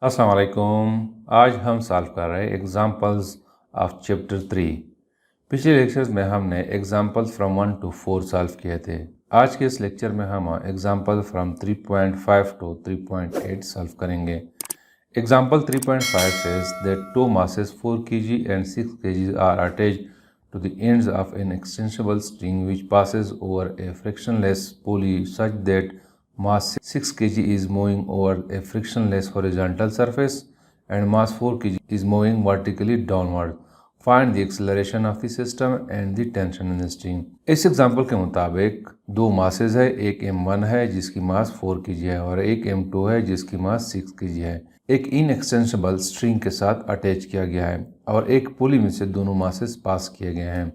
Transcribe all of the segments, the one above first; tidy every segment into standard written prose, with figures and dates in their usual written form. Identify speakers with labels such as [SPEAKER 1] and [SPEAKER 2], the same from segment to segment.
[SPEAKER 1] अस्सलाम वालेकुम। आज हम सॉल्व कर रहे हैं एग्जांपल्स ऑफ चैप्टर 3। पिछले लेक्चर्स में हमने एग्जांपल्स फ्रॉम 1 to 4 सॉल्व किए थे। आज के इस लेक्चर में हम एग्जांपल फ्रॉम 3.5 to 3.8 सॉल्व करेंगे। Example 3.5 says that two masses 4 kg and 6 kg are attached to the ends of an extensible string which passes over a frictionless pulley such that mass 6 kg is moving over a frictionless horizontal surface and mass 4 kg is moving vertically downward. Find the acceleration of the system and the tension in the string. इस example के मुताबिक दो masses है, एक m1 है जिसकी मास 4 kg है और एक m2 है जिसकी मास 6 kg है। एक इनएक्सटेंसिबल स्ट्रिंग के साथ अटैच किया गया है और एक पुली में से दोनों मासेस पास किए गए हैं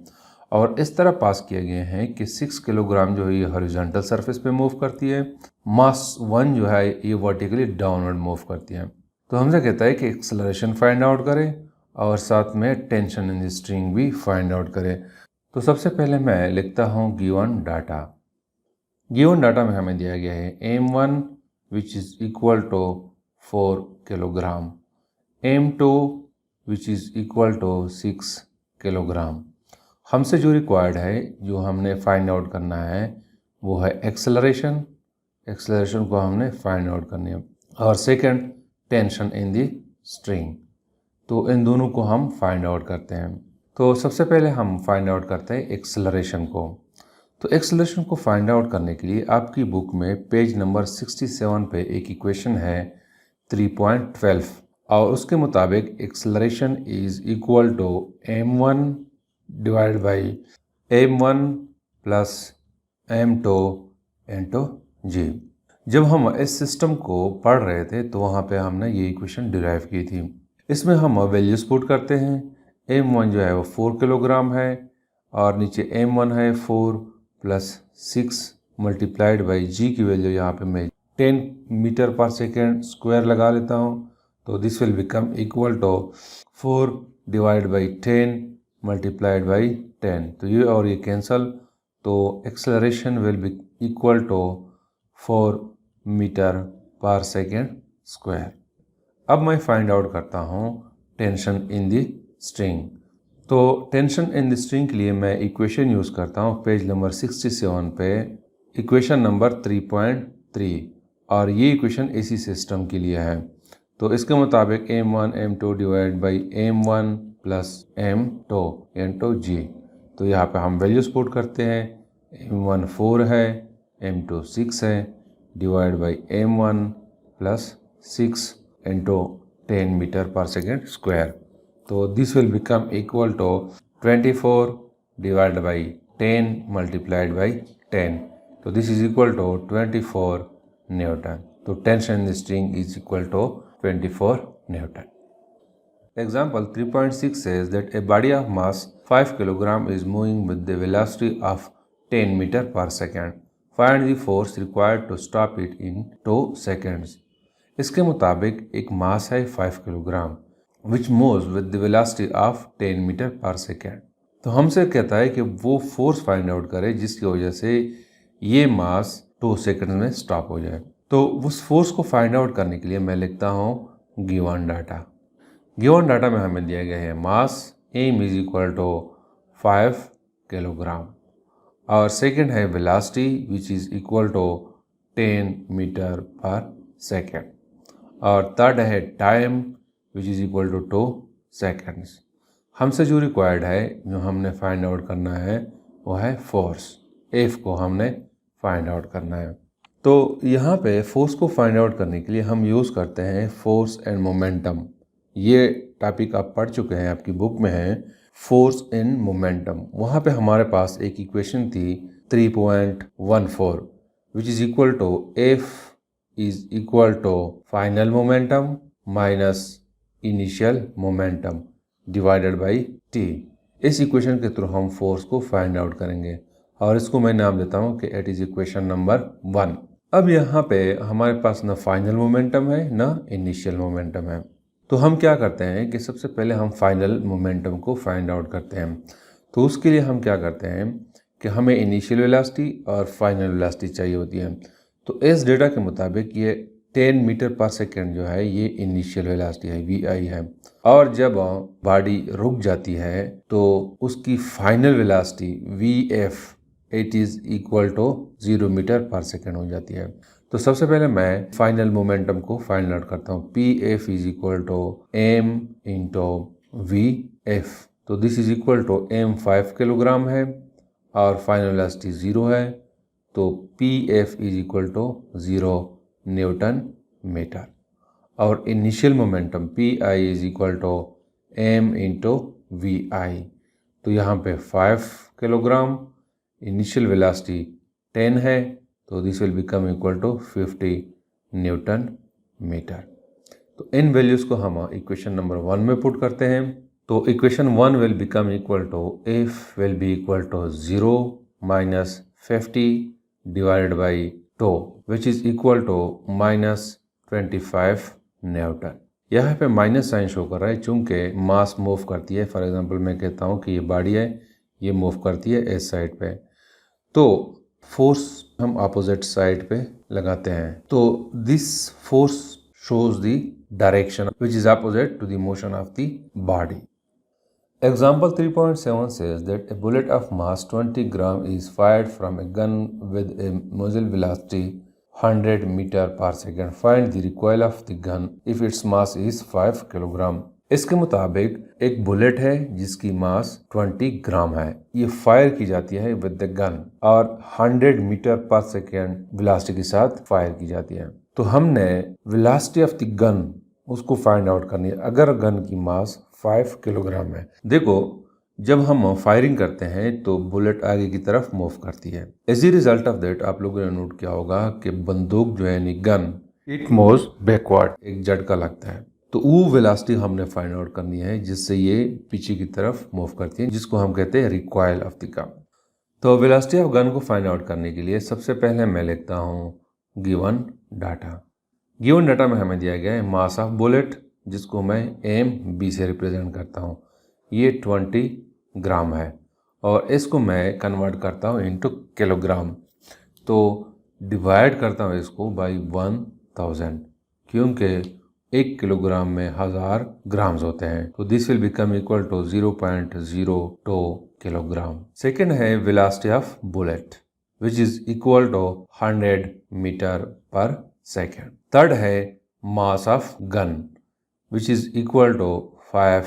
[SPEAKER 1] और इस तरह पास किए गए हैं कि 6 किलोग्राम जो है ये हॉरिजॉन्टल सरफेस पे मूव करती है, मास 1 जो है ये वर्टिकली डाउनवर्ड मूव करती है। तो हमसे कहता है कि एक्सेलरेशन फाइंड आउट करें और साथ में टेंशन इन द स्ट्रिंग भी फाइंड आउट करें। तो सबसे पहले मैं लिखता हूँ गिवन डाटा। गिवन डाटा में हमें दिया गया है m1 which is equal to 4 kilogram, m2 which is equal to 6 kilogram. हमसे जो रिक्वायर्ड है, जो हमने फाइंड आउट करना है वो है एक्सेलरेशन। एक्सेलरेशन को हमने फाइंड आउट करनी है और second tension in the string. तो इन दोनों को हम फाइंड आउट करते हैं। तो सबसे पहले हम फाइंड आउट करते हैं एक्सेलरेशन को। तो एक्सेलरेशन को फाइंड आउट करने के लिए आपकी बुक में पेज नंबर 67 पे एक इक्वेशन है 3.12 और उसके मुताबिक acceleration is equal to m1 divide by m1 plus m2 into g। जब हम इस सिस्टम को पढ़ रहे थे तो वहाँ पे हमने ये इक्वेशन डिराइव की थी। इसमें हम वैल्यूज पुट करते हैं। m1 जो है वो 4 किलोग्राम है और नीचे m1 है 4 प्लस 6 मल्टीप्लाइड बाई g की वैल्यू यहाँ पे मैं 10 मीटर पर सेकेंड स्क्वायर लगा लेता हूँ। तो this will become equal to 4 divide by 10 multiplied by 10। तो ये और ये कैंसल, तो acceleration will be equal to 4 metre per second square. अब मैं फाइंड आउट करता हूँ टेंशन इन दी स्ट्रिंग। तो टेंशन इन द स्ट्रिंग के लिए मैं इक्वेशन यूज़ करता हूँ पेज नंबर 67 पे, इक्वेशन नंबर 3.3 और ये इक्वेशन इसी सिस्टम के लिए है। तो इसके मुताबिक m1 m2 divide by m1 plus m2 into g। तो यहाँ पे हम वैल्यूज पुट करते हैं। m1 4 है, m2 6 है, divide by m1 plus 6 into 10 metre per second square. तो this will become equal to 24 divide by 10 multiplied by 10। तो this is equal to 24 newton. तो tension in the string is equal to 24 newton. Example 3.6 says that a body of mass 5 kg is moving with the velocity of 10 meter per second. Find the force required to stop it in 2 seconds. इसके मुताबिक एक mass है 5 kilogram which moves with the velocity of 10 metre per second. तो हमसे कहता है कि वो फोर्स फाइंड आउट करे जिसकी वजह से ये मास 2 सेकंड में स्टॉप हो जाए। तो उस फोर्स को फाइंड आउट करने के लिए मैं लिखता हूँ गिवन डाटा। गिवन डाटा में हमें दिया गया है mass m is equal to 5 kilogram और सेकंड है velocity which is equal to 10 metre per second और थर्ड है time which is equal to 2 seconds. हमसे जो रिक्वायर्ड है, जो हमने फाइंड आउट करना है वो है फोर्स। F को हमने फाइंड आउट करना है। तो यहाँ पे फोर्स को फाइंड आउट करने के लिए हम यूज़ करते हैं फोर्स एंड मोमेंटम। ये टॉपिक आप पढ़ चुके हैं, आपकी बुक में है फोर्स एंड मोमेंटम। वहाँ पे हमारे पास एक इक्वेशन थी 3.14 which is equal to F is equal to final momentum minus initial momentum divided by t। इस इक्वेशन के थ्रू हम फोर्स को फाइंड आउट करेंगे और इसको मैं नाम देता हूँ कि इट इज़ इक्वेशन नंबर 1। अब यहाँ पे हमारे पास ना फाइनल मोमेंटम है ना इनिशियल मोमेंटम है। तो हम क्या करते हैं कि सबसे पहले हम फाइनल मोमेंटम को फाइंड आउट करते हैं। तो उसके लिए हम क्या करते हैं कि हमें इनिशियल वेलोसिटी और फाइनल वेलोसिटी चाहिए होती है। तो इस डेटा के मुताबिक ये 10 मीटर पर सेकेंड जो है ये इनिशियल वेलोसिटी है, वी है। और जब बॉडी रुक जाती है तो उसकी final velocity V F it is equal to 0 metre per second हो जाती है। तो सबसे पहले मैं फाइनल मोमेंटम को फाइंड आउट करता हूँ। P F is equal to M into V F. तो this is equal to M 5 kilogram है और फाइनल वेलोसिटी 0 है, तो P F is equal to 0 newton metre. और initial momentum P I is equal to M into we आई। तो यहाँ पे 5 kilogram, initial velocity 10 है, तो this will become equal to 50 newton metre. तो इन वैल्यूज़ को हम इक्वेशन नंबर 1 में पुट करते हैं। तो equation 1 will become equal to F will be equal to 0 minus 50 divided by 2 which is equal to minus 25 newton. यहाँ पे माइनस साइन शो कर रहा है चूंकि मास मूव करती है। फॉर एग्जांपल मैं कहता हूँ कि ये बॉडी है, ये मूव करती है इस साइड पे, तो फोर्स हम अपोजिट साइड पे लगाते हैं। तो this force shows the direction which is opposite to the motion of the body. Example 3.7 says that a bullet of mass 20 gram is fired from a gun with a muzzle velocity 100 meter per second. Find the recoil of the gun if its mass is 5 kilogram. इसके मुताबिक एक bullet है जिसकी मास 20 ग्राम है, ये fire की जाती है विद द गन और 100 मीटर पर सेकेंड वेलोसिटी के साथ फायर की जाती है। तो हमने वेलोसिटी ऑफ द गन उसको फाइंड आउट करनी है अगर गन की मास 5 किलोग्राम है। देखो जब हम फायरिंग करते हैं तो बुलेट आगे की तरफ मूव करती है। As a result of that आप लोगों ने नोट किया होगा कि बंदूक जो है यानी गन इट मूव्स बैकवर्ड, एक झटका लगता है। तो वो वेलोसिटी हमने फाइंड आउट करनी है जिससे ये पीछे की तरफ मूव करती है, जिसको हम कहते हैं रिकॉइल ऑफ द गन। तो वेलोसिटी ऑफ गन को फाइंड आउट करने के लिए सबसे पहले मैं लिखता हूँ गिवन डाटा। गिवन डाटा में हमें दिया गया है मास ऑफ बुलेट जिसको मैं एम बी से रिप्रेजेंट करता हूँ, ये 20 ग्राम है और इसको मैं कन्वर्ट करता हूँ इनटू किलोग्राम। तो डिवाइड करता हूँ इसको बाय 1000 क्योंकि 1 किलोग्राम में 1000 ग्राम्स होते हैं। तो this will become equal to 0.02 kilogram. Second है velocity of bullet which is equal to 100 metre per second. Third है mass of gun which is equal to 5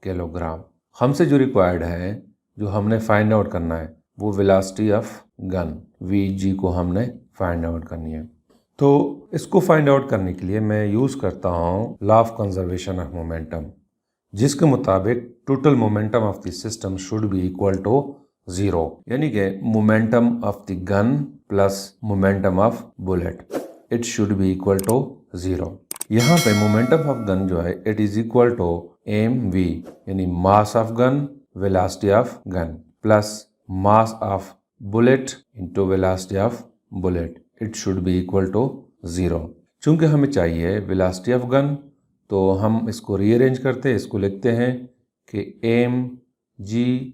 [SPEAKER 1] kilogram. हमसे जो रिक्वायर्ड है, जो हमने फाइंड आउट करना है, वो वेलोसिटी ऑफ गन वी जी को हमने फाइंड आउट करनी है। तो इसको फाइंड आउट करने के लिए मैं यूज़ करता हूँ law of conservation of momentum, जिसके मुताबिक total momentum of the system should be equal to 0, यानी कि momentum of the gun plus momentum of bullet it should be equal to 0। यहाँ पे मोमेंटम ऑफ गन जो है it is equal to M V, यानी mass of gun velocity of gun plus mass of bullet into velocity of bullet it should be equal to 0। चूंकि हमें चाहिए velocity of gun तो हम इसको rearrange करते हैं, इसको लिखते हैं कि m g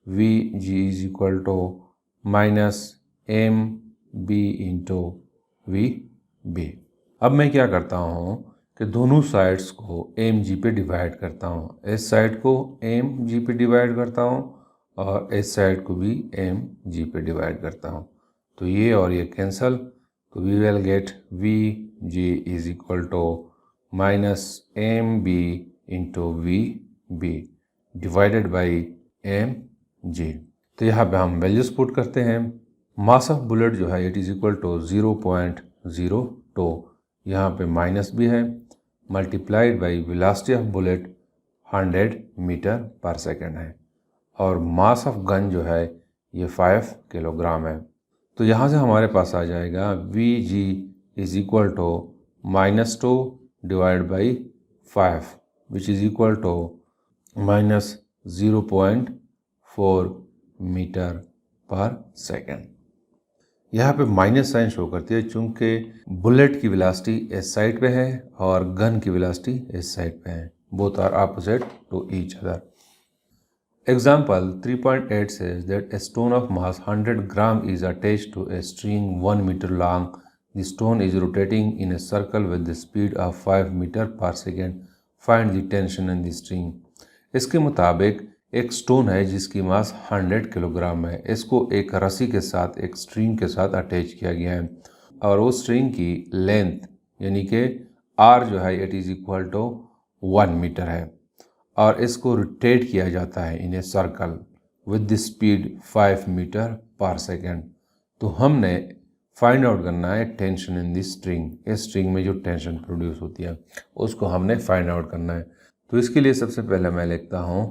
[SPEAKER 1] v g is equal to minus m b into v b. अब मैं क्या करता हूँ कि दोनों साइड्स को एम जी पे डिवाइड करता हूँ। इस साइड को एम जी पे डिवाइड करता हूँ और इस साइड को भी एम जी पे डिवाइड करता हूँ। तो ये और ये कैंसल, तो we will get v g is equal to minus m b into v b divided by m g. तो यहाँ पे हम वैल्यूज पुट करते हैं। मास ऑफ बुलेट जो है इट इज इक्वल टू 0.02, यहाँ पे माइनस भी है, multiplied by velocity of bullet 100 metre per second है और मास ऑफ गन जो है ये 5 किलोग्राम है। तो यहाँ से हमारे पास आ जाएगा v g is equal to -2 divide by 5 which is equal to -0.4 metre per second. यहाँ पे माइनस साइन शो करती है चूंकि बुलेट की वेलोसिटी इस साइड पे है और गन की वेलोसिटी इस साइड पे है, both are opposite to each other. Example 3.8 says that a stone of mass 100 gram is attached to a string 1 meter long The stone is rotating in a circle with the speed of 5 metre per second. Find the tension in the string. इसके मुताबिक एक stone है जिसकी मास 100 kilogram है. इसको एक रस्सी के साथ एक स्ट्रिंग के साथ अटैच किया गया है और वो स्ट्रिंग की लेंथ यानी कि आर जो है it is equal to 1 metre है और इसको रोटेट किया जाता है in a circle with the speed 5 metre per second. तो हमने फाइंड आउट करना है टेंशन इन दी स्ट्रिंग. इस स्ट्रिंग में जो टेंशन प्रोड्यूस होती है उसको हमने फाइंड आउट करना है. तो इसके लिए सबसे पहले मैं लिखता हूँ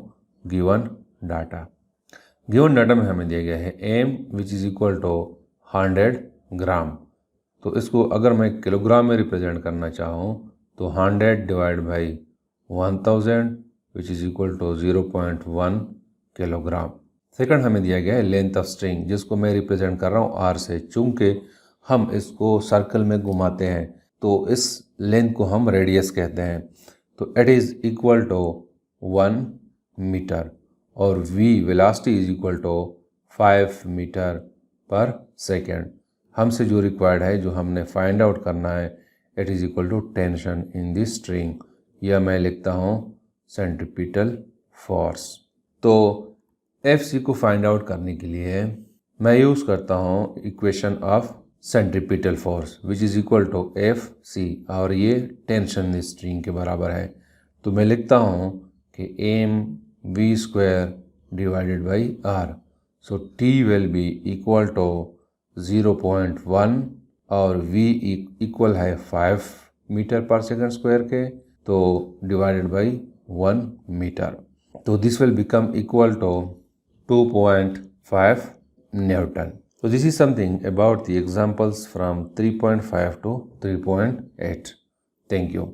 [SPEAKER 1] गिवन डाटा. गिवन डाटा में हमें दिया गया है m which is equal to 100 gram. तो इसको अगर मैं किलोग्राम में रिप्रेजेंट करना चाहूँ तो 100 divide by 1000 which is equal to 0.1 kilogram. Second हमें दिया गया है लेंथ ऑफ स्ट्रिंग जिसको मैं रिप्रेजेंट कर रहा हूँ आर से. चूँकि हम इसको सर्कल में घुमाते हैं तो इस लेंथ को हम रेडियस कहते हैं. तो it is equal to 1 metre और v velocity is equal to 5 metre per second. हमसे जो रिक्वायर्ड है जो हमने फाइंड आउट करना है it is equal to tension in the string या मैं लिखता हूँ सेंट्रीपिटल फोर्स. तो FC को फाइंड आउट करने के लिए मैं यूज़ करता हूँ equation of centripetal force which is equal to FC और ये टेंशन द स्ट्रिंग के बराबर है. तो मैं लिखता हूँ कि m v square divided by r. So t will be equal to 0.1 और v इक्वल है 5 मीटर पर सेकेंड स्क्वायर के तो डिवाइडेड बाई 1 मीटर. तो this will become equal to 2.5 Newton. So this is something about the examples from 3.5 to 3.8. Thank you.